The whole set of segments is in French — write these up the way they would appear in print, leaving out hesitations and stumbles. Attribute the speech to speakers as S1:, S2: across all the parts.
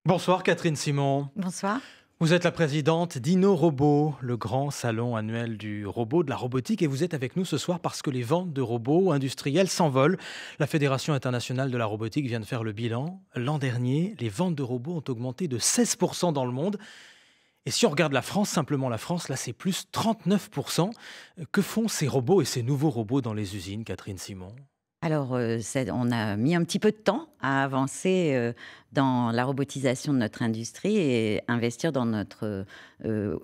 S1: Bonsoir Catherine Simon.
S2: Bonsoir.
S1: Vous êtes la présidente d'InnoRobot, le grand salon annuel du robot, de la robotique, et vous êtes avec nous ce soir parce que les ventes de robots industriels s'envolent. La Fédération internationale de la robotique vient de faire le bilan. L'an dernier, les ventes de robots ont augmenté de 16% dans le monde. Et si on regarde la France, simplement la France, là c'est plus 39%. Que font ces robots et ces nouveaux robots dans les usines, Catherine Simon?
S2: Alors, on a mis un petit peu de temps à avancer dans la robotisation de notre industrie et investir dans notre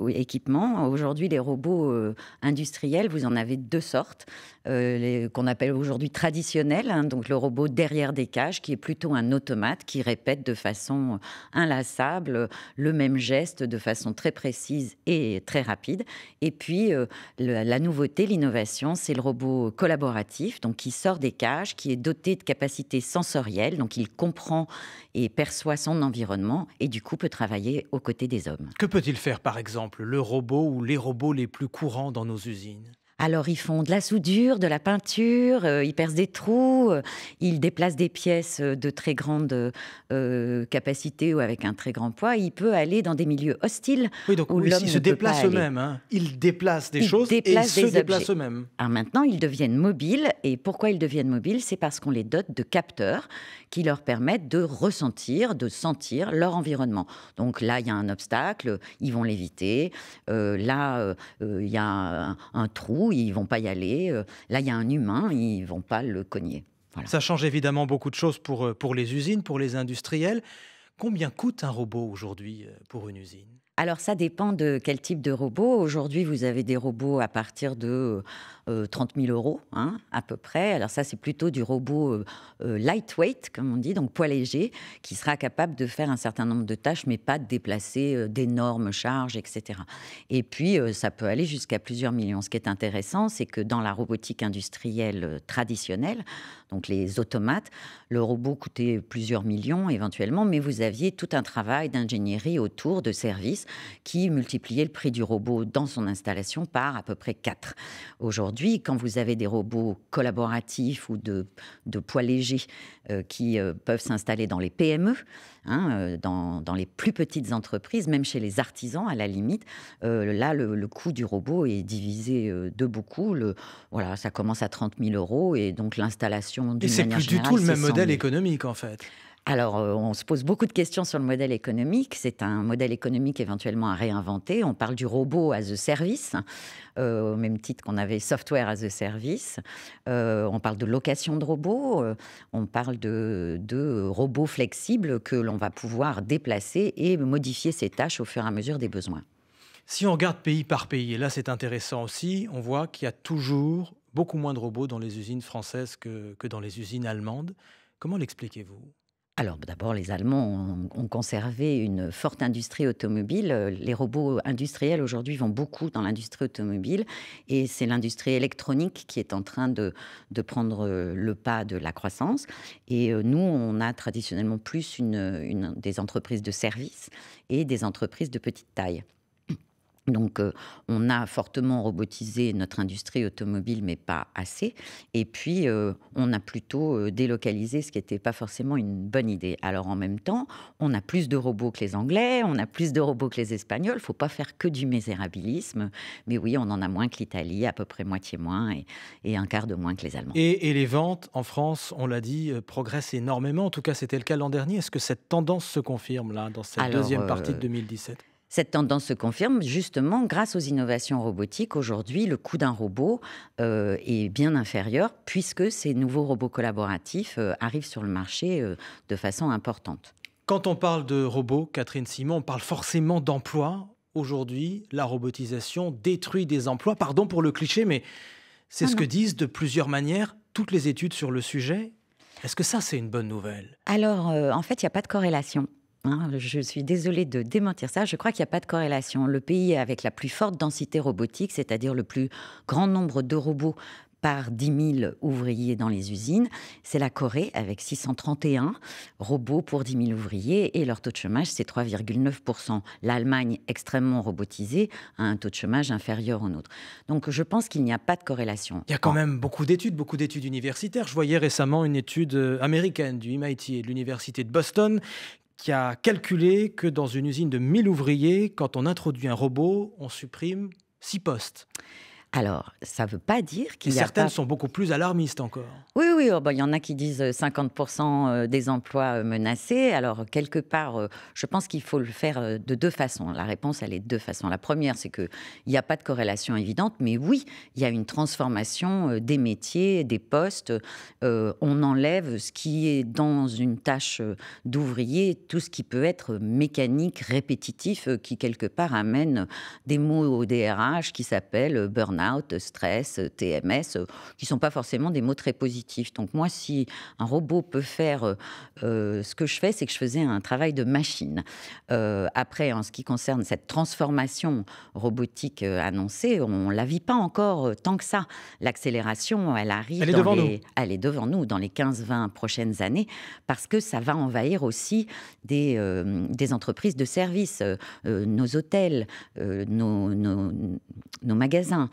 S2: équipement. Aujourd'hui, les robots industriels, vous en avez deux sortes, qu'on appelle aujourd'hui traditionnels. Donc, le robot derrière des cages, qui est plutôt un automate qui répète de façon inlassable le même geste de façon très précise et très rapide. Et puis, la nouveauté, l'innovation, c'est le robot collaboratif, donc qui sort des cages, qui est doté de capacités sensorielles, donc il comprend et perçoit son environnement et du coup peut travailler aux côtés des hommes.
S1: Que peut-il faire par exemple, le robot ou les robots les plus courants dans nos usines?
S2: Alors, ils font de la soudure, de la peinture, ils percent des trous, ils déplacent des pièces de très grande capacité ou avec un très grand poids. Il peut aller dans des milieux hostiles
S1: Oui, donc
S2: où
S1: oui,
S2: l'homme
S1: ils
S2: ne
S1: se
S2: peut pas
S1: déplacent
S2: aller.
S1: eux-mêmes, hein. Ils déplacent des
S2: Ils
S1: choses et ils
S2: déplacent
S1: se
S2: des
S1: déplacent
S2: objets.
S1: eux-mêmes.
S2: Alors maintenant, ils deviennent mobiles. Et pourquoi ils deviennent mobiles? C'est parce qu'on les dote de capteurs qui leur permettent de ressentir, de sentir leur environnement. Donc là, il y a un obstacle, ils vont l'éviter. Il y a un trou, ils vont pas y aller. Là, il y a un humain, ils vont pas le cogner. Voilà.
S1: Ça change évidemment beaucoup de choses pour les usines, pour les industriels. Combien coûte un robot aujourd'hui pour une usine?
S2: Alors, ça dépend de quel type de robot. Aujourd'hui, vous avez des robots à partir de 30 000 euros, hein, à peu près. Alors ça, c'est plutôt du robot lightweight, comme on dit, donc poids léger, qui sera capable de faire un certain nombre de tâches, mais pas de déplacer d'énormes charges, etc. Et puis, ça peut aller jusqu'à plusieurs millions. Ce qui est intéressant, c'est que dans la robotique industrielle traditionnelle, donc les automates, le robot coûtait plusieurs millions éventuellement, mais vous aviez tout un travail d'ingénierie autour de services qui multipliait le prix du robot dans son installation par à peu près 4. Aujourd'hui, quand vous avez des robots collaboratifs ou de poids légers qui peuvent s'installer dans les PME, hein, dans les plus petites entreprises, même chez les artisans à la limite, là, le coût du robot est divisé de beaucoup. Voilà, ça commence à 30 000 euros et donc l'installation
S1: Et
S2: d'une
S1: c'est
S2: manière
S1: plus du
S2: générale,
S1: tout le
S2: c'est
S1: même
S2: 100
S1: modèle
S2: 000.
S1: économique en fait.
S2: Alors, on se pose beaucoup de questions sur le modèle économique. C'est un modèle économique éventuellement à réinventer. On parle du robot as a service, au même titre qu'on avait software as a service. On parle de location de robots. On parle de robots flexibles que l'on va pouvoir déplacer et modifier ses tâches au fur et à mesure des besoins.
S1: Si on regarde pays par pays, et là c'est intéressant aussi, on voit qu'il y a toujours beaucoup moins de robots dans les usines françaises que dans les usines allemandes. Comment l'expliquez-vous?
S2: Alors d'abord, les Allemands ont conservé une forte industrie automobile. Les robots industriels aujourd'hui vont beaucoup dans l'industrie automobile et c'est l'industrie électronique qui est en train de prendre le pas de la croissance. Et nous, on a traditionnellement plus des entreprises de services et des entreprises de petite taille. Donc, on a fortement robotisé notre industrie automobile, mais pas assez. Et puis, on a plutôt délocalisé, ce qui n'était pas forcément une bonne idée. Alors, en même temps, on a plus de robots que les Anglais, on a plus de robots que les Espagnols. Il ne faut pas faire que du misérabilisme. Mais oui, on en a moins que l'Italie, à peu près moitié moins, et un quart de moins que les Allemands.
S1: Et les ventes en France, on l'a dit, progressent énormément. En tout cas, c'était le cas l'an dernier. Est-ce que cette tendance se confirme là, dans cette
S2: Alors,
S1: deuxième partie de 2017?
S2: cette tendance se confirme justement grâce aux innovations robotiques. Aujourd'hui, le coût d'un robot est bien inférieur puisque ces nouveaux robots collaboratifs arrivent sur le marché de façon importante.
S1: Quand on parle de robots, Catherine Simon, on parle forcément d'emplois. Aujourd'hui, la robotisation détruit des emplois. Pardon pour le cliché, mais c'est
S2: Non,
S1: ce que
S2: non.
S1: disent de plusieurs manières toutes les études sur le sujet. Est-ce que ça, c'est une bonne nouvelle?
S2: Alors, en fait, il n'y a pas de corrélation. Hein, je suis désolée de démentir ça. Je crois qu'il n'y a pas de corrélation. Le pays avec la plus forte densité robotique, c'est-à-dire le plus grand nombre de robots par 10 000 ouvriers dans les usines, c'est la Corée avec 631 robots pour 10 000 ouvriers et leur taux de chômage, c'est 3,9%. L'Allemagne, extrêmement robotisée, a un taux de chômage inférieur au nôtre. Donc je pense qu'il n'y a pas de corrélation.
S1: Il y a quand même beaucoup d'études universitaires. Je voyais récemment une étude américaine du MIT et de l'université de Boston qui a calculé que dans une usine de 1000 ouvriers, quand on introduit un robot, on supprime 6 postes.
S2: Alors, ça ne veut pas dire
S1: Et
S2: qu'il n'y a
S1: certaines
S2: pas...
S1: sont beaucoup plus alarmistes encore.
S2: Oui, oui, oh, bah, il y en a qui disent 50% des emplois menacés. Alors, quelque part, je pense qu'il faut le faire de deux façons. La réponse, elle est de deux façons. La première, c'est qu'il n'y a pas de corrélation évidente, mais oui, il y a une transformation des métiers, des postes. On enlève ce qui est dans une tâche d'ouvrier, tout ce qui peut être mécanique, répétitif, qui quelque part amène des mots au DRH qui s'appellent burn-out, stress, TMS, qui ne sont pas forcément des mots très positifs. Donc moi, si un robot peut faire ce que je fais, c'est que je faisais un travail de machine. Après, en ce qui concerne cette transformation robotique annoncée, on ne la vit pas encore tant que ça. L'accélération, elle arrive. Elle est devant nous dans les 15-20 prochaines années, parce que ça va envahir aussi des entreprises de services, nos hôtels, nos magasins.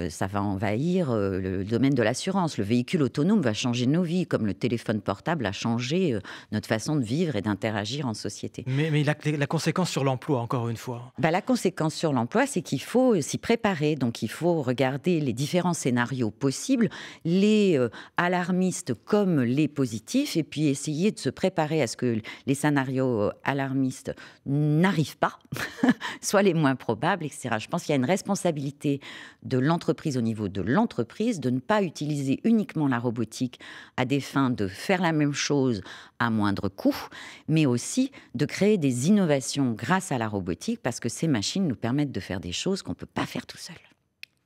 S2: Ça va envahir le domaine de l'assurance. Le véhicule autonome va changer nos vies, comme le téléphone portable a changé notre façon de vivre et d'interagir en société.
S1: Mais la conséquence sur l'emploi, encore une fois.
S2: La conséquence sur l'emploi, c'est qu'il faut s'y préparer. Donc, il faut regarder les différents scénarios possibles, les alarmistes comme les positifs, et puis essayer de se préparer à ce que les scénarios alarmistes n'arrivent pas, soient les moins probables, etc. Je pense qu'il y a une responsabilité de l'entreprise au niveau de l'entreprise de ne pas utiliser uniquement la robotique à des fins de faire la même chose à moindre coût, mais aussi de créer des innovations grâce à la robotique, parce que ces machines nous permettent de faire des choses qu'on ne peut pas faire tout seul.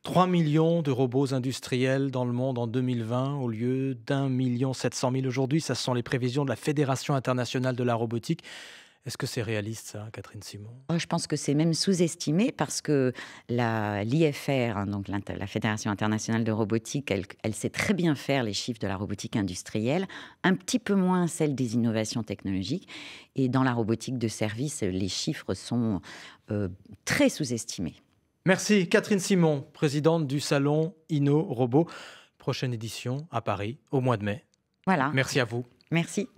S1: 3 millions de robots industriels dans le monde en 2020 au lieu d'1 700 000 aujourd'hui. Ça, ce sont les prévisions de la Fédération internationale de la robotique. Est-ce que c'est réaliste, ça, Catherine Simon ?
S2: Je pense que c'est même sous-estimé, parce que l'IFR, donc la Fédération internationale de robotique, elle sait très bien faire les chiffres de la robotique industrielle, un petit peu moins celle des innovations technologiques. Et dans la robotique de service, les chiffres sont très sous-estimés.
S1: Merci Catherine Simon, présidente du salon InnoRobot. Prochaine édition à Paris au mois de mai.
S2: Voilà.
S1: Merci à vous.
S2: Merci.